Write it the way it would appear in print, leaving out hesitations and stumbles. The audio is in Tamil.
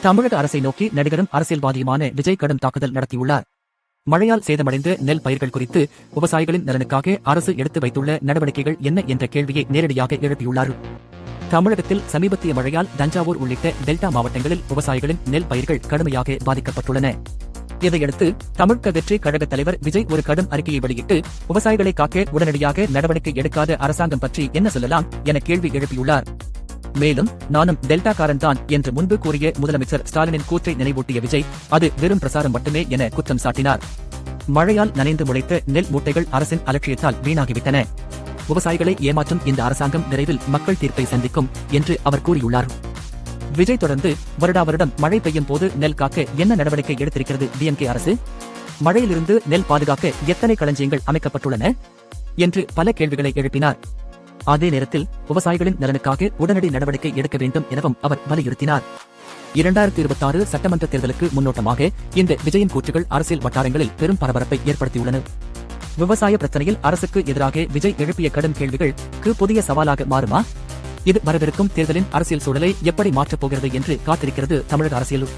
தமிழக அரசை நோக்கி நடிகரும் அரசியல்வாதியுமான விஜய் கடும் தாக்குதல் நடத்தியுள்ளார். மழையால் சேதமடைந்த நெல் பயிர்கள் குறித்து விவசாயிகளின் நலனுக்காக அரசு எடுத்து வைத்துள்ள நடவடிக்கைகள் என்ன என்ற கேள்வியை நேரடியாக எழுப்பியுள்ளார். தமிழகத்தில் சமீபத்திய மழையால் தஞ்சாவூர் உள்ளிட்ட டெல்டா மாவட்டங்களில் விவசாயிகளின் நெல் பயிர்கள் கடுமையாக பாதிக்கப்பட்டுள்ளன. இதையடுத்து தமிழக வெற்றி கழக தலைவர் விஜய் ஒரு கடும் அறிக்கையை வெளியிட்டு விவசாயிகளை காக்க உடனடியாக நடவடிக்கை எடுக்காத அரசாங்கம் பற்றி என்ன சொல்லலாம் என கேள்வி எழுப்பியுள்ளார். மேலும் நானும் டெல்டாக்காரன் தான் என்று முன்பு கூறிய முதலமைச்சர் ஸ்டாலினின் கூற்றை நினைவூட்டிய விஜய் அது வெறும் பிரசாரம் மட்டுமே என குற்றம் சாட்டினார். மழையால் நனைந்து முளைத்த நெல் மூட்டைகள் அரசின் அலட்சியத்தால் வீணாகிவிட்டன. விவசாயிகளை ஏமாற்றும் இந்த அரசாங்கம் விரைவில் மக்கள் தீர்ப்பை சந்திக்கும் என்று அவர் கூறியுள்ளார். விஜய் தொடர்ந்து வருடா வருடம் மழை பெய்யும் போது நெல் காக்க என்ன நடவடிக்கை எடுத்திருக்கிறது டிஎம்கே அரசு? மழையிலிருந்து நெல் பாதுகாக்க எத்தனை களஞ்சியங்கள் அமைக்கப்பட்டுள்ளன என்று பல கேள்விகளை எழுப்பினார். அதே நேரத்தில் விவசாயிகளின் நலனுக்காக உடனடி நடவடிக்கை எடுக்க வேண்டும் எனவும் அவர் வலியுறுத்தினார். 2026 சட்டமன்ற தேர்தலுக்கு முன்னோட்டமாக இந்த விஜயின் கூற்றுகள் அரசியல் வட்டாரங்களில் பெரும் பரபரப்பை ஏற்படுத்தியுள்ளன. விவசாய பிரச்சனையில் அரசுக்கு எதிராக விஜய் எழுப்பிய கடும் கேள்விகளுக்கு புதிய சவாலாக மாறுமா? இது வரவிருக்கும் தேர்தலின் அரசியல் சூழலை எப்படி மாற்றப் போகிறது என்று காத்திருக்கிறது தமிழக அரசியல்.